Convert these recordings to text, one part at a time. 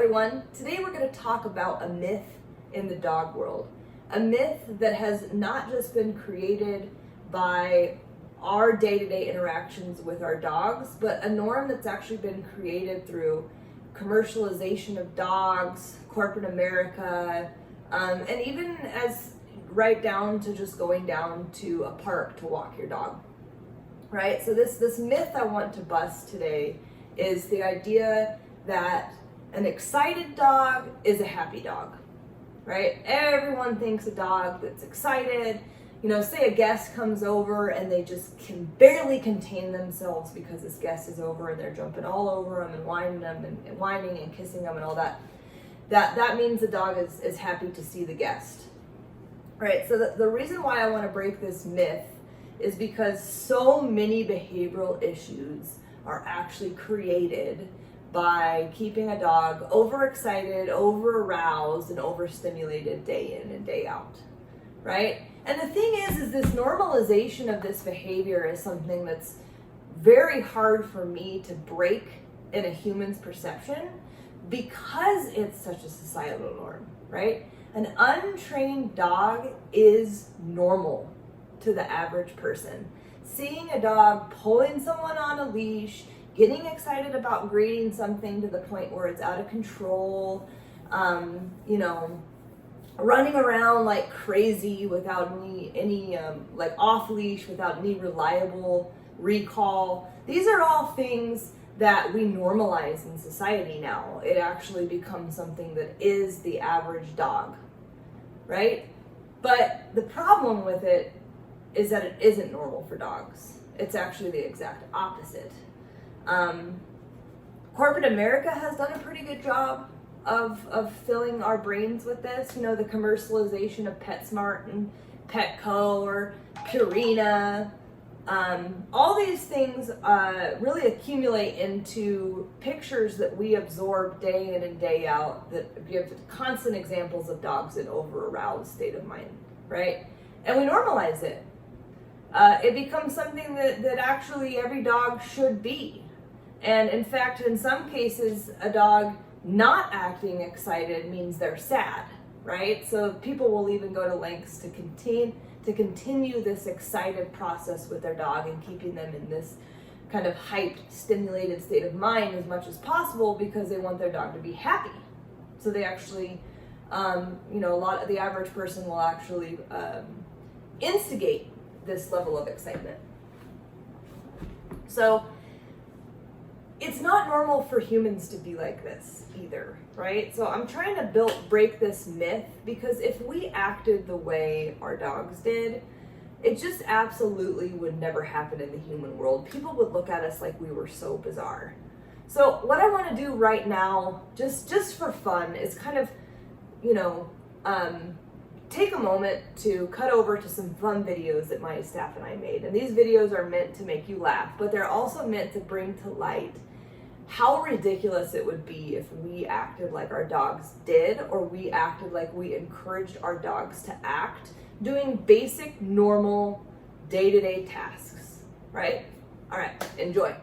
everyone. Today we're going to talk about a myth in the dog world. A myth that has not just been created by our day-to-day interactions with our dogs, but a norm that's actually been created through commercialization of dogs, corporate America, and even as right down to just going down to a park to walk your dog, right? So this myth I want to bust today is the idea that an excited dog is a happy dog, right? Everyone thinks a dog that's excited, say a guest comes over and they just can barely contain themselves because this guest is over and they're jumping all over them and whining and kissing them and all that. That means the dog is happy to see the guest, right? So the reason why I want to break this myth is because so many behavioral issues are actually created by keeping a dog overexcited, over-aroused, and overstimulated day in and day out, right? And the thing is this normalization of this behavior is something that's very hard for me to break in a human's perception because it's such a societal norm, right? An untrained dog is normal to the average person. Seeing a dog pulling someone on a leash, getting excited about grading something to the point where it's out of control, running around like crazy without any like off leash, without any reliable recall. These are all things that we normalize in society now. It actually becomes something that is the average dog, right? But the problem with it is that it isn't normal for dogs. It's actually the exact opposite. Corporate America has done a pretty good job of filling our brains with this. The commercialization of PetSmart and Petco or Purina. All these things really accumulate into pictures that we absorb day in and day out that give constant examples of dogs in over-aroused state of mind, right? And we normalize it. It becomes something that actually every dog should be. And in fact, in some cases, a dog not acting excited means they're sad, right? So people will even go to lengths to continue this excited process with their dog and keeping them in this kind of hyped, stimulated state of mind as much as possible because they want their dog to be happy. So they actually, the average person will actually instigate this level of excitement. So it's not normal for humans to be like this either, right? So I'm trying to break this myth because if we acted the way our dogs did, it just absolutely would never happen in the human world. People would look at us like we were so bizarre. So what I want to do right now, just for fun, is kind of, take a moment to cut over to some fun videos that my staff and I made. And these videos are meant to make you laugh, but they're also meant to bring to light how ridiculous it would be if we acted like our dogs did, or we acted like we encouraged our dogs to act, doing basic, normal, day-to-day tasks, right? All right, enjoy.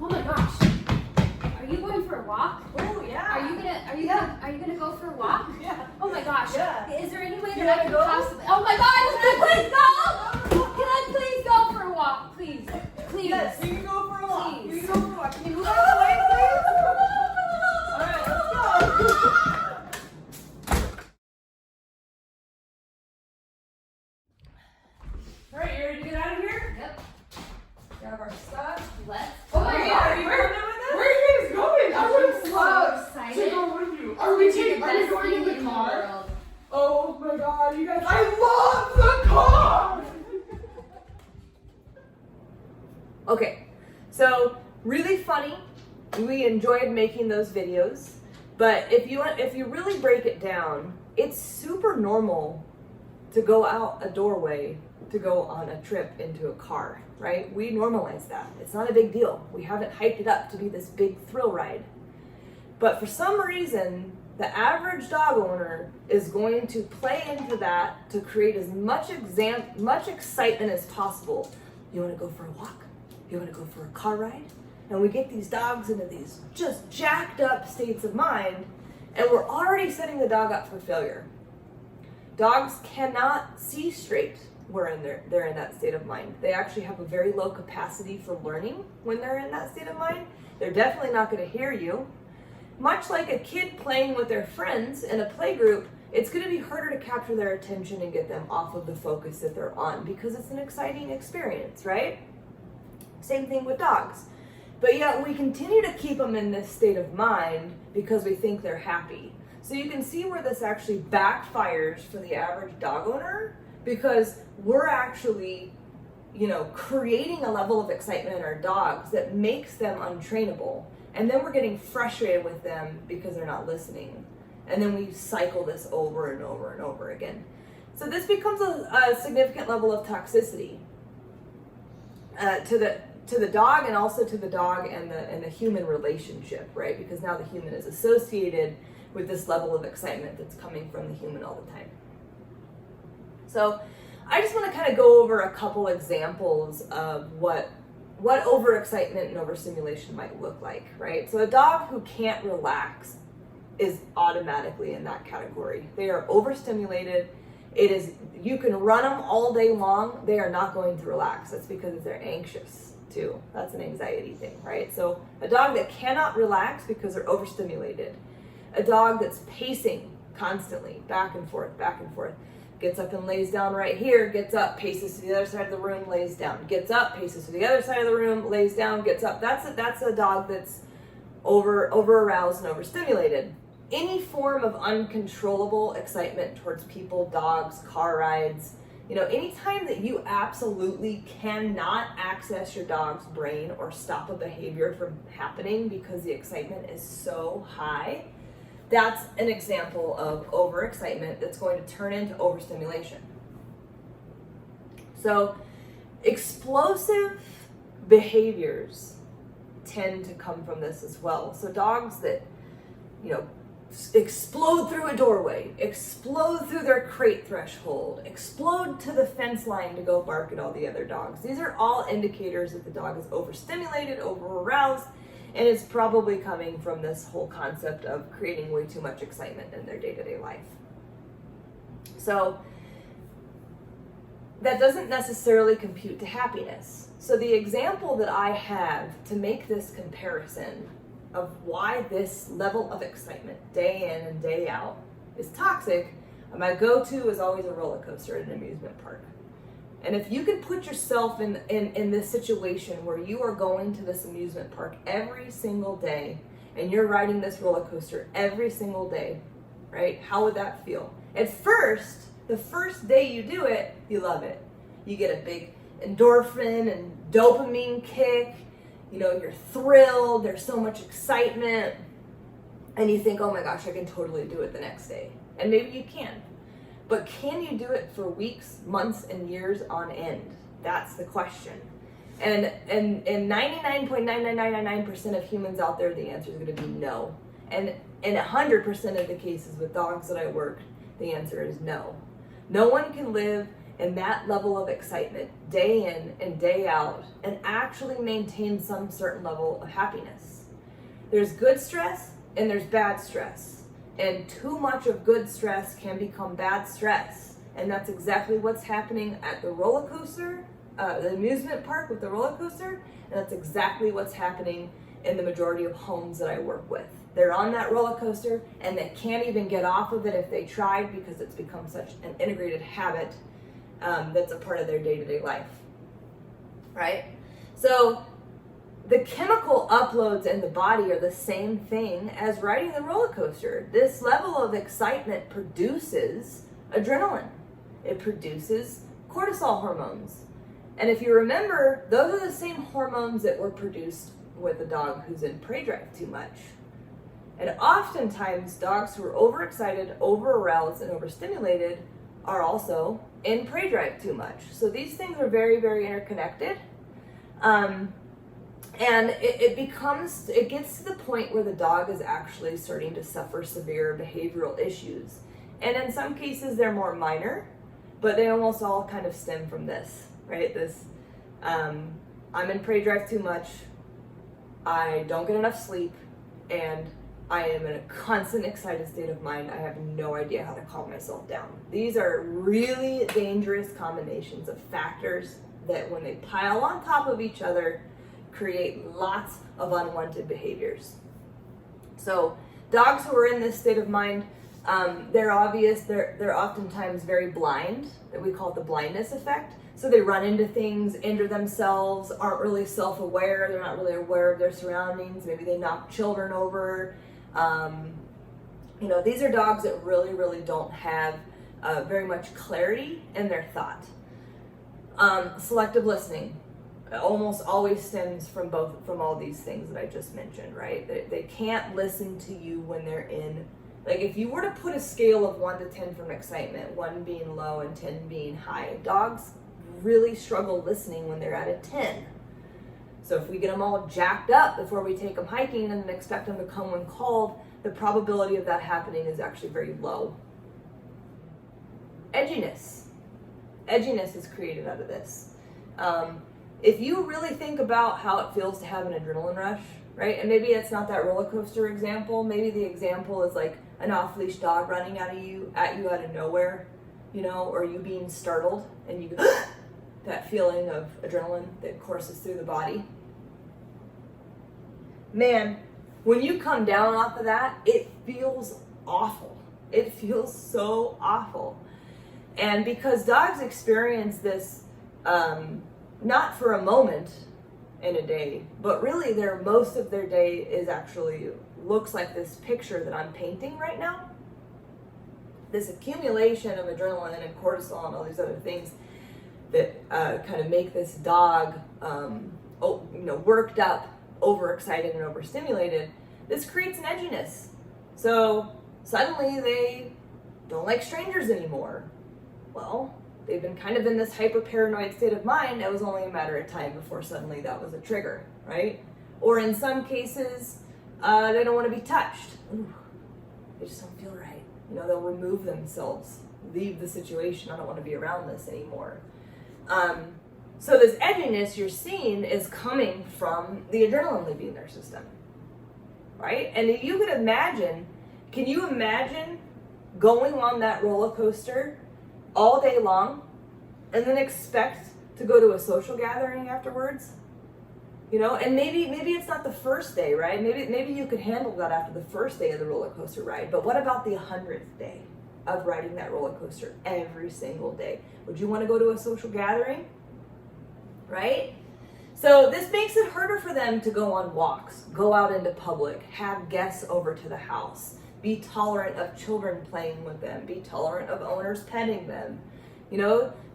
Oh my gosh. Are you going for a walk? Oh yeah. Are you gonna go for a walk? Yeah. Oh my gosh. Yeah. Is there any way You that I wanna can go? possibly Oh my god, can I please go? Can I please go for a walk? Please. Please. Yes, you can go for a walk. Please. You can go for a walk. Can you move out of the way, please? All right, let's go. All right, you ready to get out of here? Yep. Grab our stuff. Let's Oh go. my God, are you coming with us? Where are you guys going? I would I'm love so excited. to go with you. Are It's we gonna be the best going in thing the the car? world. Oh my god, you guys! I love the car. Okay, so really funny We enjoyed making those videos, but if you really break it down, it's super normal to go out a doorway to go on a trip into a car, right? We normalize that. It's not a big deal. We haven't hyped it up to be this big thrill ride. But for some reason, the average dog owner is going to play into that to create as much excitement as possible. You want to go for a walk? You want to go for a car ride? And we get these dogs into these just jacked up states of mind, and we're already setting the dog up for failure. Dogs cannot see straight when they're in that state of mind. They actually have a very low capacity for learning when they're in that state of mind. They're definitely not going to hear you. Much like a kid playing with their friends in a play group, it's going to be harder to capture their attention and get them off of the focus that they're on because it's an exciting experience, right? Same thing with dogs. But yet we continue to keep them in this state of mind because we think they're happy. So you can see where this actually backfires for the average dog owner because we're actually, creating a level of excitement in our dogs that makes them untrainable. And then we're getting frustrated with them because they're not listening. And then we cycle this over and over and over again. So this becomes a significant level of toxicity to the dog, and also to the dog and the human relationship, right? Because now the human is associated with this level of excitement that's coming from the human all the time. So I just want to kind of go over a couple examples of what overexcitement and overstimulation might look like, right? So a dog who can't relax is automatically in that category. They are overstimulated. You can run them all day long. They are not going to relax. That's because they're anxious too. That's an anxiety thing, right? So a dog that cannot relax because they're overstimulated. A dog that's pacing constantly, back and forth, gets up and lays down right here, gets up, paces to the other side of the room, lays down, gets up, paces to the other side of the room, lays down, gets up. That's a dog that's over aroused and overstimulated. Any form of uncontrollable excitement towards people, dogs, car rides, anytime that you absolutely cannot access your dog's brain or stop a behavior from happening because the excitement is so high, that's an example of overexcitement that's going to turn into overstimulation. So explosive behaviors tend to come from this as well. So dogs that, explode through a doorway, explode through their crate threshold, explode to the fence line to go bark at all the other dogs. These are all indicators that the dog is overstimulated, over-aroused, and it's probably coming from this whole concept of creating way too much excitement in their day-to-day life. So that doesn't necessarily compute to happiness. So the example that I have to make this comparison of why this level of excitement day in and day out is toxic, my go-to is always a roller coaster at an amusement park. And if you can put yourself in this situation where you are going to this amusement park every single day and you're riding this roller coaster every single day, right? How would that feel? At first, the first day you do it, you love it. You get a big endorphin and dopamine kick. You're thrilled, there's so much excitement, and you think, oh my gosh, I can totally do it the next day. And maybe you can. But can you do it for weeks, months, and years on end? That's the question. And 99.99999% of humans out there, the answer is going to be no. And in 100% of the cases with dogs that I work, the answer is no. No one can live in that level of excitement day in and day out and actually maintain some certain level of happiness. There's good stress and there's bad stress. And too much of good stress can become bad stress. And that's exactly what's happening at the roller coaster, the amusement park with the roller coaster. And that's exactly what's happening in the majority of homes that I work with. They're on that roller coaster and they can't even get off of it if they tried because it's become such an integrated habit that's a part of their day-to-day life, right? So the chemical uploads in the body are the same thing as riding the roller coaster. This level of excitement produces adrenaline. It produces cortisol hormones. And if you remember, those are the same hormones that were produced with a dog who's in prey drive too much. And oftentimes, dogs who are overexcited, over-aroused, and overstimulated are also in prey drive too much. So these things are very, very interconnected. And it gets to the point where the dog is actually starting to suffer severe behavioral issues. And in some cases, they're more minor, but they almost all kind of stem from this, right? I'm in prey drive too much, I don't get enough sleep, and I am in a constant excited state of mind. I have no idea how to calm myself down. These are really dangerous combinations of factors that when they pile on top of each other, create lots of unwanted behaviors. So dogs who are in this state of mind, they're oftentimes very blind, that we call it the blindness effect. So they run into things, injure themselves, aren't really self-aware, they're not really aware of their surroundings, maybe they knock children over. These are dogs that really, really don't have very much clarity in their thought. Selective listening almost always stems from all these things that I just mentioned, right? They can't listen to you when they're in, like if you were to put a scale of 1 to 10 from excitement, 1 being low and 10 being high, dogs really struggle listening when they're at a 10. So if we get them all jacked up before we take them hiking and then expect them to come when called, the probability of that happening is actually very low. Edginess. Edginess is created out of this. If you really think about how it feels to have an adrenaline rush, right? And maybe it's not that roller coaster example. Maybe the example is like an off-leash dog running at you out of nowhere, or you being startled and you that feeling of adrenaline that courses through the body. Man, when you come down off of that, it feels awful. It feels so awful. And because dogs experience this, not for a moment in a day, but really most of their day is actually looks like this picture that I'm painting right now. This accumulation of adrenaline and cortisol and all these other things that kind of make this dog, worked up, overexcited, and overstimulated. This creates an edginess. So suddenly they don't like strangers anymore. Well, they've been kind of in this hyper-paranoid state of mind. It was only a matter of time before suddenly that was a trigger, right? Or in some cases, they don't want to be touched. Ooh, they just don't feel right. They'll remove themselves, leave the situation. I don't want to be around this anymore. So this edginess you're seeing is coming from the adrenaline leaving their system, right? And if you could imagine, can you imagine going on that roller coaster all day long and then expect to go to a social gathering afterwards? And maybe it's not the first day, right? Maybe you could handle that after the first day of the roller coaster ride. But what about the 100th day of riding that roller coaster every single day? Would you want to go to a social gathering? Right? So this makes it harder for them to go on walks, go out into public, have guests over to the house, be tolerant of children playing with them, be tolerant of owners petting them.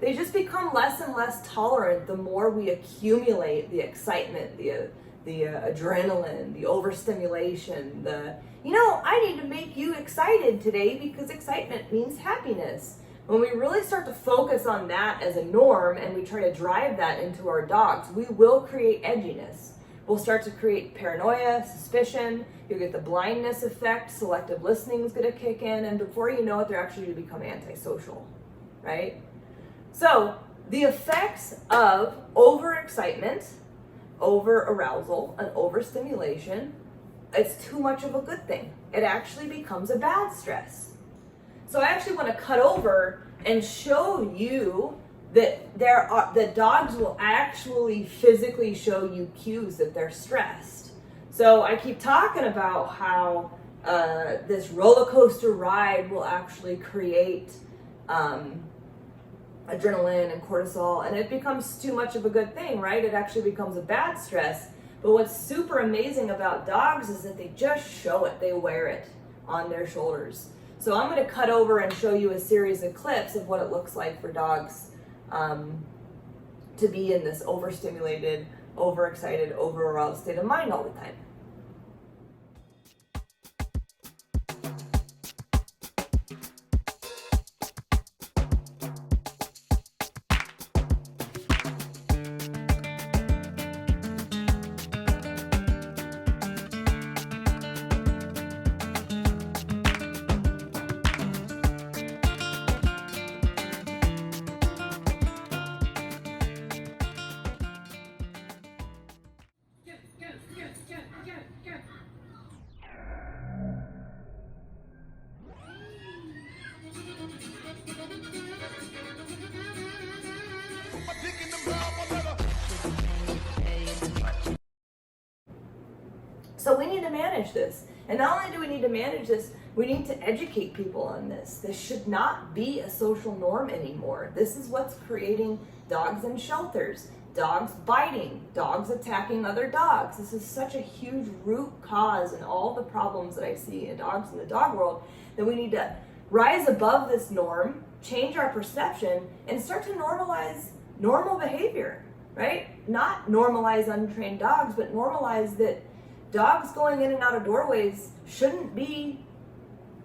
They just become less and less tolerant the more we accumulate the excitement, the adrenaline, the overstimulation, I need to make you excited today because excitement means happiness. When we really start to focus on that as a norm and we try to drive that into our dogs, we will create edginess. We'll start to create paranoia, suspicion, you'll get the blindness effect, selective listening is going to kick in, and before you know it, they're actually going to become antisocial, right? So the effects of overexcitement, over-arousal, and overstimulation, it's too much of a good thing. It actually becomes a bad stress. So I actually want to cut over and show you that dogs will actually physically show you cues that they're stressed. So I keep talking about how this roller coaster ride will actually create adrenaline and cortisol, and it becomes too much of a good thing, right? It actually becomes a bad stress. But what's super amazing about dogs is that they just show it. They wear it on their shoulders. So I'm going to cut over and show you a series of clips of what it looks like for dogs to be in this overstimulated, overexcited, over-aroused state of mind all the time. So we need to manage this. And not only do we need to manage this, we need to educate people on this. This should not be a social norm anymore. This is what's creating dogs in shelters, dogs biting, dogs attacking other dogs. This is such a huge root cause in all the problems that I see in dogs in the dog world that we need to rise above this norm, change our perception, and start to normalize normal behavior, right? Not normalize untrained dogs, but normalize that dogs going in and out of doorways shouldn't be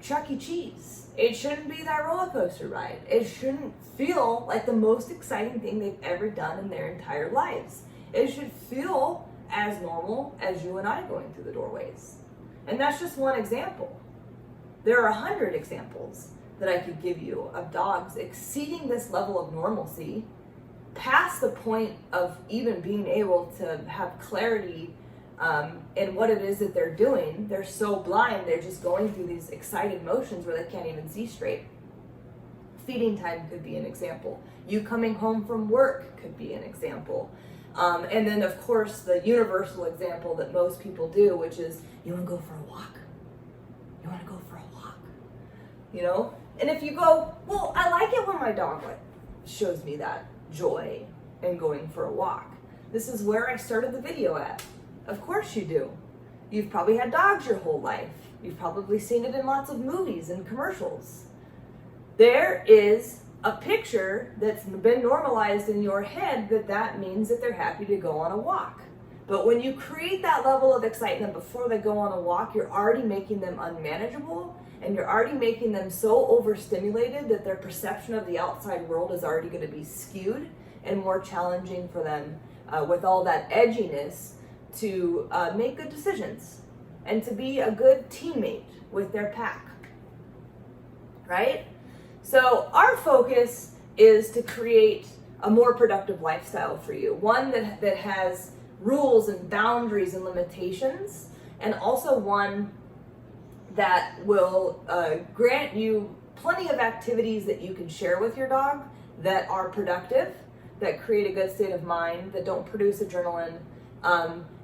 Chuck E. Cheese. It shouldn't be that roller coaster ride. It shouldn't feel like the most exciting thing they've ever done in their entire lives. It should feel as normal as you and I going through the doorways. And that's just one example. There are 100 examples that I could give you of dogs exceeding this level of normalcy past the point of even being able to have clarity in what it is that they're doing. They're so blind, they're just going through these excited motions where they can't even see straight. Feeding time could be an example. You coming home from work could be an example. And then of course the universal example that most people do, which is, you wanna go for a walk? You wanna go for a walk? You know? And if you go, well, I like it when my dog shows me that joy in going for a walk. This is where I started the video at. Of course you do. You've probably had dogs your whole life. You've probably seen it in lots of movies and commercials. There is a picture that's been normalized in your head that means that they're happy to go on a walk. But when you create that level of excitement before they go on a walk, you're already making them unmanageable, and you're already making them so overstimulated that their perception of the outside world is already going to be skewed and more challenging for them with all that edginess to make good decisions and to be a good teammate with their pack, right? So our focus is to create a more productive lifestyle for you, one that has rules and boundaries and limitations, and also one that will grant you plenty of activities that you can share with your dog that are productive, that create a good state of mind, that don't produce adrenaline,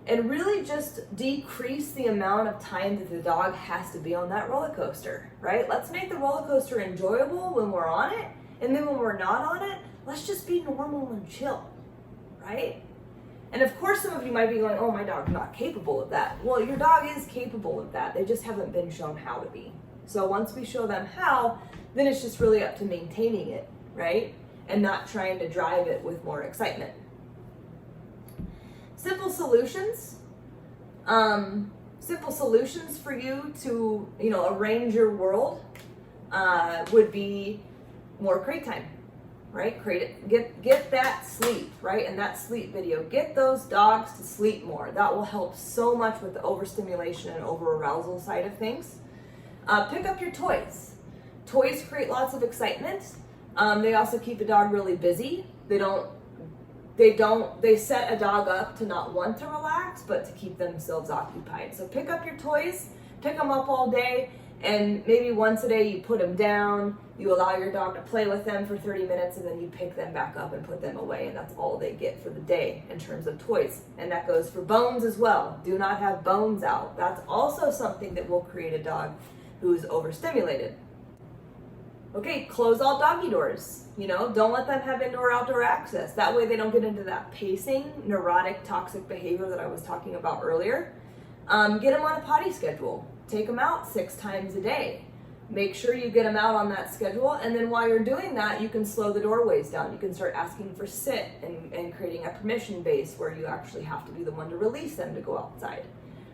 and really just decrease the amount of time that the dog has to be on that roller coaster, right? Let's make the roller coaster enjoyable when we're on it, and then when we're not on it, let's just be normal and chill, right? And of course some of you might be going, oh, my dog's not capable of that. Well, your dog is capable of that. They just haven't been shown how to be. So once we show them how, then it's just really up to maintaining it, right? And not trying to drive it with more excitement. Simple solutions. Simple solutions for you to, arrange your world would be more crate time, right? Get that sleep, right? In that sleep video, get those dogs to sleep more. That will help so much with the overstimulation and over-arousal side of things. Pick up your toys. Toys create lots of excitement. They also keep a dog really busy. They set a dog up to not want to relax, but to keep themselves occupied. So pick up your toys, pick them up all day, and maybe once a day you put them down, you allow your dog to play with them for 30 minutes, and then you pick them back up and put them away, and that's all they get for the day in terms of toys. And that goes for bones as well. Do not have bones out. That's also something that will create a dog who's overstimulated. Okay, close all doggy doors. Don't let them have indoor-outdoor access. That way they don't get into that pacing, neurotic, toxic behavior that I was talking about earlier. Get them on a potty schedule. Take them out 6 times a day. Make sure you get them out on that schedule, and then while you're doing that, you can slow the doorways down. You can start asking for sit and creating a permission base where you actually have to be the one to release them to go outside.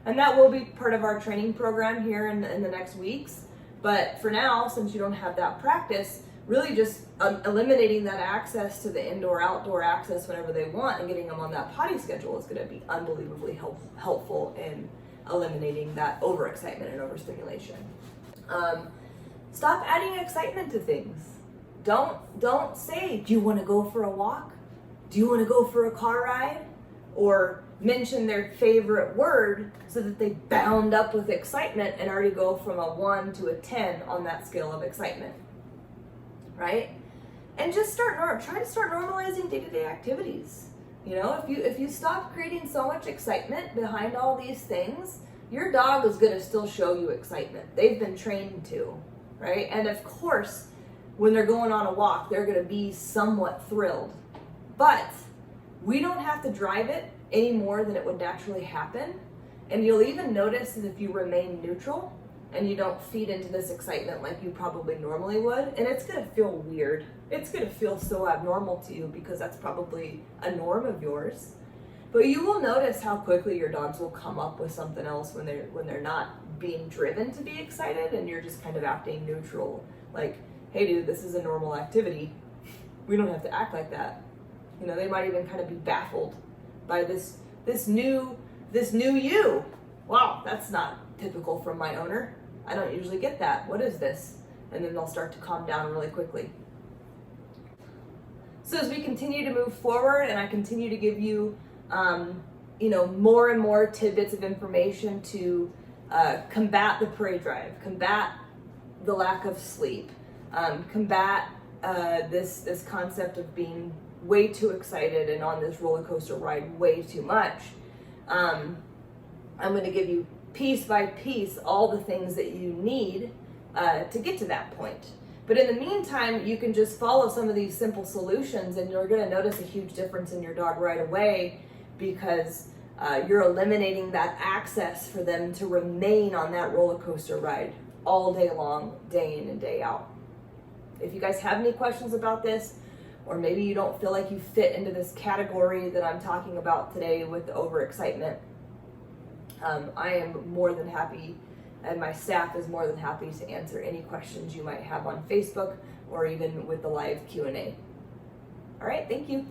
And that will be part of our training program here in the next weeks. But for now, since you don't have that practice, really just eliminating that access to the indoor-outdoor access whenever they want and getting them on that potty schedule is going to be unbelievably helpful in eliminating that overexcitement and overstimulation. Stop adding excitement to things. Don't say, do you want to go for a walk? Do you want to go for a car ride? Or mention their favorite word so that they bound up with excitement and already go from a 1 to a 10 on that scale of excitement. Right? And just try to start normalizing day-to-day activities. You know, if you stop creating so much excitement behind all these things, your dog is going to still show you excitement. They've been trained to, right? And of course, when they're going on a walk, they're going to be somewhat thrilled. But we don't have to drive it any more than it would naturally happen. And you'll even notice that if you remain neutral and you don't feed into this excitement like you probably normally would, and it's going to feel weird. It's going to feel so abnormal to you because that's probably a norm of yours. But you will notice how quickly your dogs will come up with something else when they're not being driven to be excited and you're just kind of acting neutral. Like, hey dude, this is a normal activity. We don't have to act like that. You know, they might even kind of be baffled by this new you. Wow, that's not typical from my owner. I don't usually get that. What is this? And then they'll start to calm down really quickly. So as we continue to move forward and I continue to give you more and more tidbits of information to combat the prey drive, combat the lack of sleep, combat this concept of being way too excited and on this roller coaster ride way too much. I'm going to give you piece by piece all the things that you need to get to that point. But in the meantime, you can just follow some of these simple solutions and you're going to notice a huge difference in your dog right away because you're eliminating that access for them to remain on that roller coaster ride all day long, day in and day out. If you guys have any questions about this, or maybe you don't feel like you fit into this category that I'm talking about today with the overexcitement, I am more than happy, and my staff is more than happy to answer any questions you might have on Facebook or even with the live Q&A. All right, thank you.